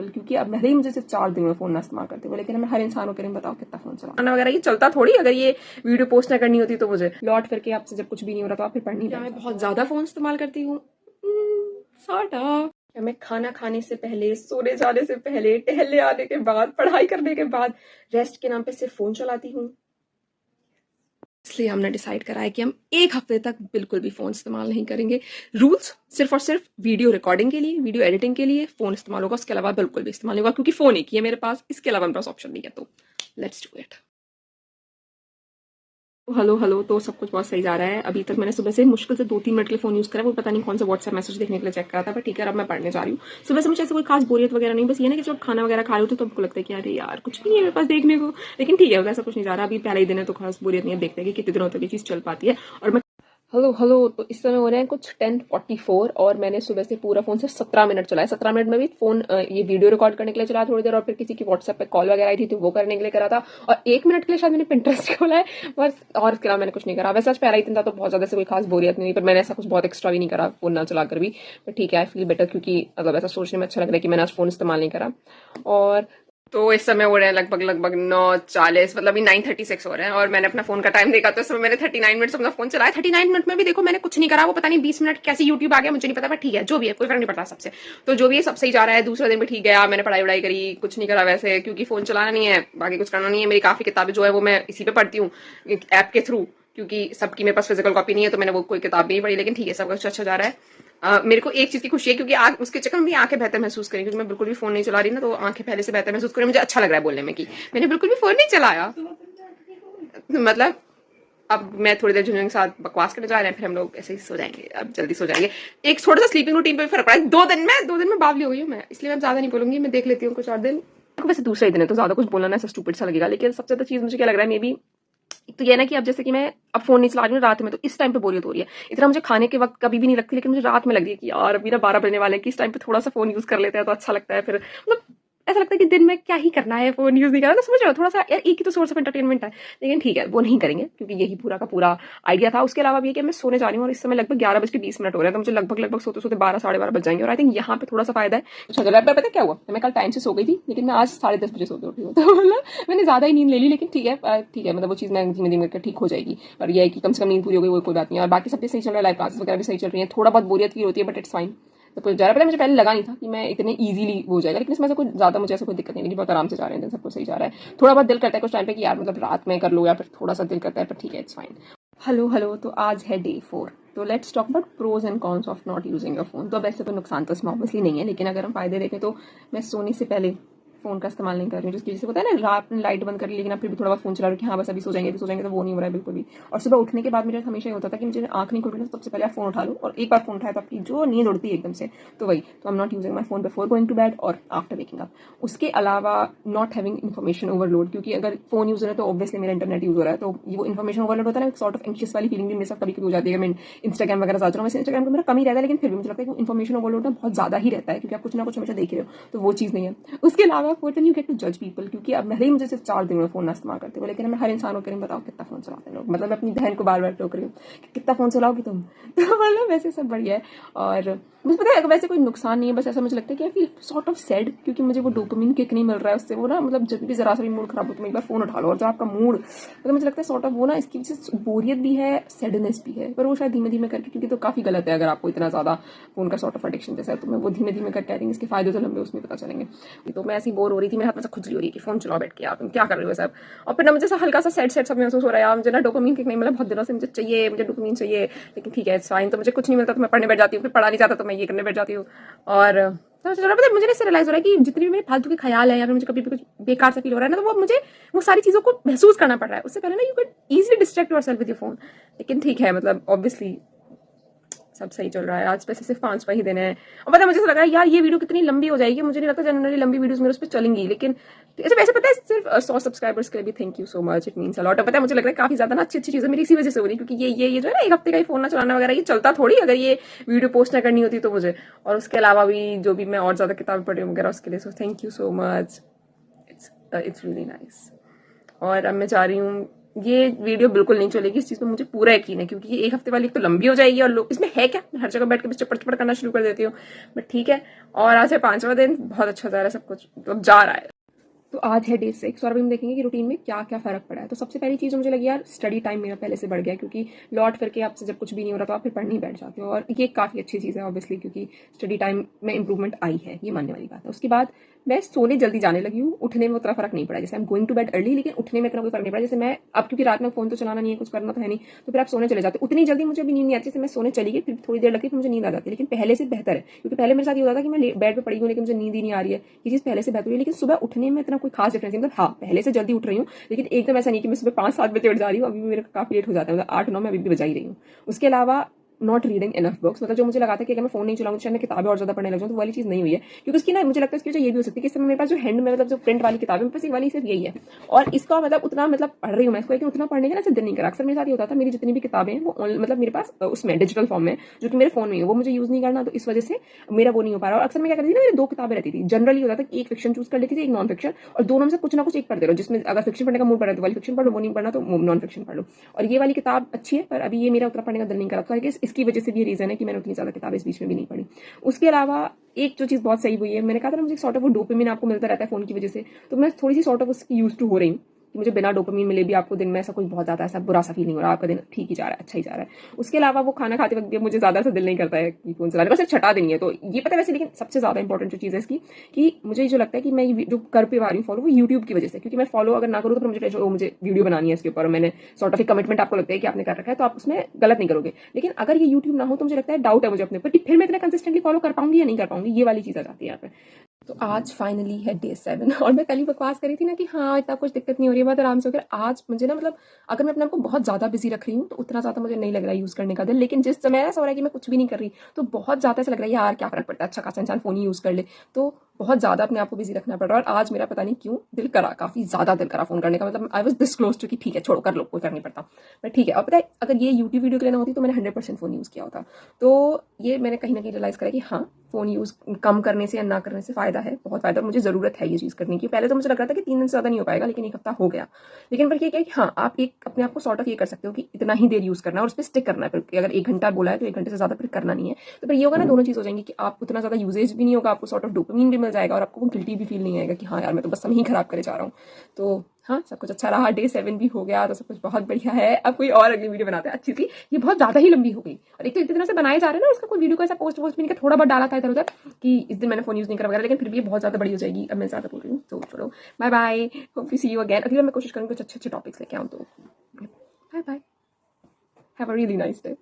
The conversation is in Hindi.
पीपल, क्योंकि अब भले ही मुझे सिर्फ 4 दिन में फोन ना इस्तेमाल करते हुए, लेकिन मैं हर इंसान को करें बताओ कितना फोन चलाना वगैरह ये चलता थोड़ी। अगर ये वीडियो पोस्ट ना करनी होती तो मुझे लौट करके आपसे जब कुछ भी नहीं हो रहा तो आप फिर पढ़नी। क्या मैं बहुत ज्यादा फोन इस्तेमाल करती हूँ? Sort of. मैं खाना खाने से पहले, सोने जाने से पहले, टहलने आने के बाद, पढ़ाई करने के बाद रेस्ट के नाम पे सिर्फ फोन चलाती हूँ। इसलिए हमने डिसाइड करा है कि हम 1 हफ्ते तक बिल्कुल भी फोन इस्तेमाल नहीं करेंगे। रूल्स सिर्फ और सिर्फ वीडियो रिकॉर्डिंग के लिए, वीडियो एडिटिंग के लिए फोन इस्तेमाल होगा, उसके अलावा बिल्कुल भी इस्तेमाल नहीं होगा, क्योंकि फोन एक ही है मेरे पास, इसके अलावा मेरे पास ऑप्शन नहीं है। तो let's do it. Hello hello, तो सब कुछ बहुत सही जा रहा है। अभी तक मैंने सुबह से मुश्किल से 2-3 मिनट के लिए फोन यूज करा, वो पता नहीं कौन सा व्हाट्सएप मैसेज देखने के लिए चेक करा था, पर ठीक है अब मैं पढ़ने जा रही हूँ। सुबह से मुझे ऐसे कोई खास बोरियत वगैरह नहीं, बस ये ना कि जब खाना वगैरह खा रही हूँ तो आपको लगता है कि अरे यार कुछ भी नहीं है मेरे पास देखने को, लेकिन ठीक है ऐसा कुछ नहीं जा रहा। अभी पहला ही दिन है तो खास बोरियत नहीं है, देखते हैं कि कितने दिनों तक ये चीज चल पाती है। और मैं हेलो हेलो, तो इस समय हो रहे हैं कुछ 10:44 और मैंने सुबह से पूरा फोन सिर्फ 17 मिनट चलाया। 17 मिनट में भी फोन ये वीडियो रिकॉर्ड करने के लिए चला थोड़ी देर, और फिर किसी की व्हाट्सएप पे कॉल वगैरह आई थी तो वो करने के लिए करा था, और 1 मिनट के लिए शायद मैंने पिंटरेस्ट खोला है बस, और इसके अलावा मैंने कुछ नहीं करा। वैसे आज पहला ही दिन था तो बहुत ज्यादा से कोई खास बोरियत नहीं हुई, पर मैंने ऐसा कुछ बहुत एक्स्ट्रा भी नहीं करा फोन ना चलाकर भी। पर ठीक है, आई फील बेटर, क्योंकि मतलब ऐसा सोचने में अच्छा लग रहा है कि मैंने आज फोन इस्तेमाल नहीं करा। और तो इस समय हो रहे हैं लगभग 9:40, मतलब 9:36 हो रहे हैं, और मैंने अपना फोन का टाइम देखा तो इस समय मैंने 39 मिनट अपना फोन चलाया। 39 मिनट में भी देखो मैंने कुछ नहीं करा, वो पता नहीं 20 मिनट कैसे यूट्यूब आ गया मुझे नहीं पता, पर ठीक है जो भी है कोई फर्क नहीं पड़ता सबसे। तो जो भी है सब सही जा रहा है। दूसरा दिन भी ठीक गया, मैंने पढ़ाई वढ़ाई करी, कुछ नहीं करा वैसे, क्योंकि फोन चलाना नहीं है, बाकी कुछ करना नहीं है। मेरी काफी किताबें जो है वो मैं इसी पे पढ़ती हूँ ऐप के थ्रू, क्योंकि सबकी मेरे पास फिजिकल कॉपी नहीं है तो मैंने वो कोई किताब भी नहीं पढ़ी, लेकिन ठीक है सब कुछ अच्छा जा रहा है। मेरे को एक चीज की खुशी है, क्योंकि उसके चक्कर में आंखें बेहतर महसूस करें, क्योंकि मैं बिल्कुल भी फोन नहीं चला रही ना, तो आंखें पहले से बेहतर महसूस करें। मुझे अच्छा लग रहा है बोलने में कि मैंने बिल्कुल भी फोन नहीं चलाया। मतलब अब मैं थोड़ी देर जुनून के साथ बकवास करने जा रहे हैं, फिर हम लोग ऐसे ही सो जाएंगे, अब जल्दी सो जाएंगे। एक थोड़ा सा स्लीपिंग रूटीन पे भी फर्क पड़ा है। 2 दिन में बावली हो गई हूँ मैं, इसलिए मैं ज्यादा नहीं बोलूंगी, मैं देख लेती हूँ कुछ और दिन। वैसे दूसरा ही दिन है तो ज्यादा कुछ बोलना ना ऐसा स्टूपिड सा लगेगा, लेकिन सबसे ज्यादा चीज मुझे क्या लग रहा है, मे बी तो ये ना कि अब जैसे कि मैं अब फोन नहीं चला रही हूँ रात में, तो इस टाइम पे बोरियत हो रही है। इतना मुझे खाने के वक्त कभी भी नहीं लगती, लेकिन मुझे रात में लग रही है कि यार अभी ना 12 बजने वाले हैं, कि इस टाइम पे थोड़ा सा फोन यूज कर लेते हैं तो अच्छा लगता है। फिर मतलब ऐसा लगता है कि दिन में क्या ही करना है, फोन यूज नहीं करना, तो समझ रहे हो थोड़ा सा यार, एक ही तो सोर्स ऑफ एंटरटेनमेंट है। लेकिन ठीक है वो नहीं करेंगे, क्योंकि यही पूरा का पूरा आइडिया था। उसके अलावा भी कि मैं सोने जा रही हूँ और इस समय लगभग 11:20 हो रहे हैं, तो मुझे लगभग सोते सोते 12-12:30 बज जाएंगे। और आई थिंक यहाँ पे थोड़ा सा फायदा है। पता क्या हुआ, मैं कल टाइम से सो गई थी, लेकिन मैं आज 10:30 बजे सोते उठी हूँ, तो मतलब मैंने ज्यादा ही नींद ले ली, लेकिन ठीक है मतलब वो चीज मैं धीमे धीमे करके ठीक हो जाएगी। पर यह है कि कम से कम नींद पूरी हो गई, वो कोई बात नहीं। और बाकी सब सही चल रहा है, लाइव क्लासेस वगैरह भी सही चल रही है। थोड़ा बहुत बोरियत फील होती है बट इट्स फाइन। तो कुछ ज़्यादा पता है, मुझे पहले लगा नहीं था कि मैं इतने इजीली हो जाएगा, लेकिन इसमें से कोई ज़्यादा मुझे ऐसा कोई दिक्कत नहीं लगी, बहुत आराम से जा रहे हैं, सब कुछ सही जा रहा है। थोड़ा बहुत दिल करता है कुछ टाइम पे कि यार मतलब रात में कर लो, या फिर थोड़ा सा दिल करता है, पर ठीक है इट्स फाइन। हेलो, तो आज है डे 4, तो let's talk about pros and cons of not using a phone. तो अब ऐसे तो नुकसान तो इसमें ऑब्वियसली नहीं है, लेकिन अगर हम फायदे देखें तो मैं सोने से पहले फोन का इस्तेमाल नहीं कर रही हूँ, जिसकी वजह से होता है ना रात में लाइट बंद कर ली, लेकिन आप फिर भी थोड़ा बहुत फोन चला रहे हो कि हाँ बस अभी सो जाएंगे, तो वो नहीं हो रहा है बिल्कुल भी। और सुबह उठने के बाद मेरे हमेशा ये होता था कि मुझे आंख नहीं खुल रही, सबसे पहले आप फोन उठा लो, और एक बार फोन उठाया तो आपकी जो नींद उड़ती है एकदम से, तो वही। तो I am not using my phone before going to bed और आफ्टर वेकिंग अप। उसके अलावा नॉट हैविंग इन्फॉर्मेशन ओवरलोड, क्योंकि अगर फोन यूज हो रहा है तो ऑब्वियसली मेरा इंटरनेट यूज हो रहा है, तो वो इन्फॉर्मेशन ओवरलोड होता है ना, एक सॉर्ट ऑफ एंशियस वाली फीलिंग भी मेरे साथ कभी कभी हो जाती है। मैं इंस्टाग्राम वगैरह चलाता हूँ, वैसे इंस्टाग्राम को मेरा कम ही रहता है, लेकिन फिर भी मुझे लगता है कि इन्फॉर्मेशन ओवरलोड ना बहुत ज्यादा ही रहता है, क्योंकि आप कुछ ना कुछ हमेशा देख रहे हो, तो वो चीज़ नहीं है। उसके अलावा व्हाट यू गेट टू जज पीपल, क्योंकि अब भले ही मुझे सिर्फ 4 दिन में फोन ना इस्तेमाल करते हो, लेकिन मैं हर इंसान को करें बताओ कितना फोन चलाते हैं लोग। मतलब मैं अपनी बहन को बार बार टोक रही हूँ कि कितना फोन चलाओगी तुम, तो मतलब वैसे सब बढ़िया है। और मुझे पता है वैसे कोई नुकसान नहीं है, बस ऐसा मुझे लगता है कि I feel sort of sad, क्योंकि मुझे वो डोपामिन किक नहीं मिल रहा है उससे। वो ना मतलब जब भी जरा सा भी मूड खराब हो तो एक बार फोन उठा लो, और जब आपका मूड मतलब मुझे लगता है सॉर्ट ऑफ वो ना, इसकी वजह से बोरियत भी है, सैडनेस भी है, पर वो शायद धीमे धीमे करके, क्योंकि तो काफी गलत है अगर आपको इतना ज्यादा फोन का सॉर्ट ऑफ एडिक्शन जैसा है, तो मैं वो धीमे धीमे करके आई थिंक इसके फायदे तो लंबे उसमें पता चलेंगे। तो मैं ऐसी बोर हो रही थी, मेरे हाथ में से खुजली हो रही है कि फोन चलाओ बैठ के, आप क्या कर रहे हो सब। और फिर ना मुझे हल्का सा सैड सब महसूस हो रहा है यार, मुझे ना डोपामिन किक नहीं मिला बहुत दिनों से, मुझे चाहिए, मुझे डोपामिन चाहिए, लेकिन ठीक है इट्स फाइन। तो मुझे कुछ नहीं मिलता तो मैं पढ़ने बैठ जाती हूँ, फिर पढ़ा नहीं जाता तो मैं ये करने बैठ जाती हूँ। और तो मुझे इससे रियलाइज हो रहा है कि जितनी भी मेरे फालतू के ख्याल है, या फिर मुझे कभी भी कुछ बेकार सा फील हो रहा है ना, तो वो मुझे वो सारी चीजों को महसूस करना पड़ रहा है। उससे पहले ना you can easily distract yourself with your phone, लेकिन ठीक है मतलब ऑब्वियसली सब सही चल रहा है। आज वैसे सिर्फ 5वां ही दिन है, और पता है मुझे लग रहा है यार ये वीडियो कितनी लंबी हो जाएगी, मुझे नहीं लगता जनरली लंबी वीडियोस मेरे उस पर चलेंगी, लेकिन वैसे पता है सिर्फ 100 सब्सक्राइबर्स के लिए भी thank you so much, it means a lot. पता है मुझे लग रहा है काफी ज्यादा ना अच्छी चीजें मेरी इसी वजह से हो रही, क्योंकि ये जो है ना 1 हफ्ते का ही फोन ना चलाना वगैरह ये चलता थोड़ी, अगर ये वीडियो पोस्ट ना करनी होती तो मुझे। और उसके अलावा भी जो भी मैं और ज्यादा किताबें पढ़ी हूँ वगैरह उसके लिए, so thank you so much, it's really nice. और अब मैं जा रही हूँ ये वीडियो बिल्कुल नहीं चलेगी, इस चीज पे मुझे पूरा यकीन है, क्योंकि ये 1 हफ्ते वाली तो लंबी हो जाएगी और लोग इसमें है क्या, मैं हर जगह बैठ के बस चपड़ चपड़ करना शुरू कर देती हूँ। बट ठीक है, और आज है 5वां दिन, बहुत अच्छा जा रहा है सब कुछ, मतलब जा रहा है। तो आज है डे 6 और अभी हम देखेंगे कि रूटीन में क्या क्या फर्क पड़ा है। तो सबसे पहली चीज़ मुझे लगी यार, स्टडी टाइम मेरा पहले से बढ़ गया, क्योंकि लौट फिर के आपसे जब कुछ भी नहीं हो रहा तो आप फिर पढ़ने ही बैठ जाते हो, और ये काफ़ी अच्छी चीज़ है ऑब्वियसली, क्योंकि स्टडी टाइम में इंप्रूवमेंट आई है, ये मानने वाली बात है। उसके बाद मैं सोने जल्दी जाने लगी हूँ, उठने में उतना फर्क नहीं पड़ा। जैसे I am going to bed early, लेकिन उठने में इतना कोई फर्क नहीं पड़ा। जैसे मैं अब, क्योंकि रात में फोन तो चलाना नहीं है, कुछ करना तो है नहीं, तो फिर आप सोने चले जाते हो, उतनी जल्दी मुझे अभी नींद नहीं आती। जैसे मैं सोने चली गई, फिर थोड़ी देर लगती, फिर मुझे नींद आ जाती है, लेकिन पहले से बेहतर है। क्योंकि पहले मेरे साथ ये होता था कि मैं बेड पे पड़ी हूँ लेकिन मुझे नींद ही नहीं आ रही है, ये चीज़ पहले से बेहतर हुई है। लेकिन सुबह उठने में इतना कोई खास डिफरेंस नहीं, मतलब हाँ पहले से जल्दी उठ रही हूँ, लेकिन एकदम ऐसा नहीं कि मैं सुबह 5-7 बजे उठ जा रही हूँ। अभी भी मेरा काफी लेट हो जाता है, मतलब 8-9 में अभी भी बजा ही रही हूँ। उसके अलावा नॉट रीडिंग इनफ बुक्स, मतलब जो मुझे लगा था कि अगर मैं फोन नहीं चलाऊंगी तो शायद मैं किताबें और ज्यादा पढ़ने लग जाऊँ, तो वाली चीज नहीं हुई है। क्योंकि उसकी ना मुझे लगता है इसकी वजह ये भी हो सकती है कि इस समय मेरे पास जो हैंड में, मतलब जो प्रिंट वाली किताबें, मेरे पास एक वाली सिर्फ यही है, और इसका मतलब उतना मतलब पढ़ रही हूँ मैं इसको, लेकिन उतना पढ़ने का ना दिल नहीं करा। अक्सर मेरे साथ ये होता था, मेरी जितनी भी किताबें हैं वो मतलब मेरे पास उसमें डिजिटल फॉर्म में, जो कि मेरे फोन में है, वो मुझे यूज नहीं करना, तो इस वजह से मेरा वो नहीं हो पा रहा। और अक्सर मैं क्या करती थी ना, मेरी 2 किताबें रहती थी। जनरली होता था कि एक फिक्शन चूज कर लेती थी, एक नॉन फिक्शन, और दोनों में से कुछ ना कुछ एक पढ़ते रहो, जिसमें अगर फिक्शन पढ़ने का मूड पड़ा तो वाली फिक्शन पढ़ लो, वो नहीं पढ़ना तो नॉन फिक्शन पढ़ लो। और ये वाली किताब अच्छी है, पर अभी ये मेरा उतना पढ़ने का दिल नहीं करा, तो इसकी वजह से भी रीजन है कि मैंने उतनी ज्यादा किताबें इस बीच में भी नहीं पढ़ी। उसके अलावा एक जो चीज बहुत सही हुई है, मैंने कहा था ना मुझे सॉर्ट ऑफ वो डोपामिन आपको मिलता रहता है फोन की वजह से, तो मैं थोड़ी सी सॉर्ट ऑफ उसकी यूज टू हो रही हूँ कि मुझे बिना डोपामिन मिले भी आपको दिन में ऐसा कोई बहुत ज्यादा ऐसा बुरा सा फील नहीं हो रहा, आपका दिन ठीक ही जा रहा है, अच्छा ही जा रहा है। उसके अलावा वो खाना खाते वक्त भी मुझे ज्यादा सा दिल नहीं करता है कि फोन चलाने का, सिर्फ छठा दिन ही है तो ये पता है वैसे। लेकिन सबसे ज्यादा इंपॉर्टेंट जो चीज है इसकी, कि मुझे जो लगता है कि मैं जो कर पे आ रही हूँ फॉलो, वो यूट्यूब की वजह से, क्योंकि मैं फॉलो अगर ना करूँ तो मुझे वीडियो बनानी है इसके ऊपर, और मैंने सॉर्ट ऑफ कमिटमेंट आपको लगता है कि आपने कर रखा है, तो आप उसमें गलत नहीं करोगे। लेकिन अगर ये यूट्यूब ना हो तो मुझे लगता है, डाउट है मुझे अपने ऊपर कि फिर मैं इतना कंसिस्टेंटली फॉलो कर पाऊंगी या नहीं कर पाऊंगी, ये वाली चीज आ जाती है यहाँ पे। तो आज फाइनली है डे 7 और मैं कल ही बकवास करी थी ना कि हाँ इतना कुछ दिक्कत नहीं हो रही है, बहुत आराम से होकर। आज मुझे ना, मतलब अगर मैं अपने आप को बहुत ज्यादा बिजी रख रही हूँ तो उतना ज्यादा मुझे नहीं लग रहा है यूज करने का दिल, लेकिन जिस समय ऐसा हो रहा है कि मैं कुछ भी नहीं कर रही तो बहुत ज्यादा ऐसा लग रहा है यार क्या फर्क पड़ता है, अच्छा खासा इंसान फोन ही यूज कर ले, तो बहुत ज्यादा अपने आप को बिजी रखना पड़ रहा है। और आज मेरा पता नहीं क्यों दिल करा, काफी ज्यादा दिल करा फोन करने का, मतलब I was this close to कि ठीक है छोड़ो कर लो, कोई फर्क नहीं पड़ता। बट ठीक है, और पता है अगर ये यूट्यूब वीडियो के लिए ना होती तो मैंने 100% फोन यूज किया होता। तो ये मैंने कहीं ना कहीं रियलाइज करा कि हाँ फोन यूज कम करने से या ना करने से फायदा है, बहुत फायदा, और मुझे जरूरत है ये चीज करने की। पहले तो मुझे लग रहा था कि 3 दिन से ज्यादा नहीं हो पाएगा, लेकिन 1 हफ्ता हो गया। लेकिन पर ये क्या है कि हाँ आप एक अपने आप को सॉर्ट ऑफ ये कर सकते हो कि इतना ही देर यूज करना है और उस पर स्टिक करना है। फिर अगर 1 घंटा बोला है तो 1 घंटे से ज्यादा फिर करना नहीं है। तो फिर ये होगा ना, दोनों चीज हो जाएंगी कि आप उतना ज्यादा यूजेज भी नहीं होगा, आपको सॉर्ट ऑफ डोपामिन भी मिल जाएगा, और आपको गिल्टी भी फील नहीं आएगा कि हाँ यार मैं तो बस समय ही खराब करे जा रहा हूँ। तो हाँ सब कुछ अच्छा रहा, डे 7 भी हो गया, तो सब कुछ बहुत बढ़िया है। अब कोई और अगली वीडियो बनाते हैं अच्छी सी, ये बहुत ज्यादा ही लंबी हो गई, और एक तो इतने दिनों से बनाए जा रहे हैं ना, उसका कोई वीडियो को ऐसा पोस्ट भी नहीं किया, थोड़ा बहुत डाला था इधर उधर कि इस दिन मैंने फोन यूज नहीं करा वगैरह, लेकिन फिर भी ये बहुत ज्यादा बड़ी हो जाएगी, अब मैं ज्यादा बोल रही हूँ। तो छोड़ो, bye bye, hope to see you again. अगली बार मैं कोशिश करूँगी कुछ अच्छे अच्छे टॉपिक्स लेके आऊँ। तो bye bye, have a really nice day.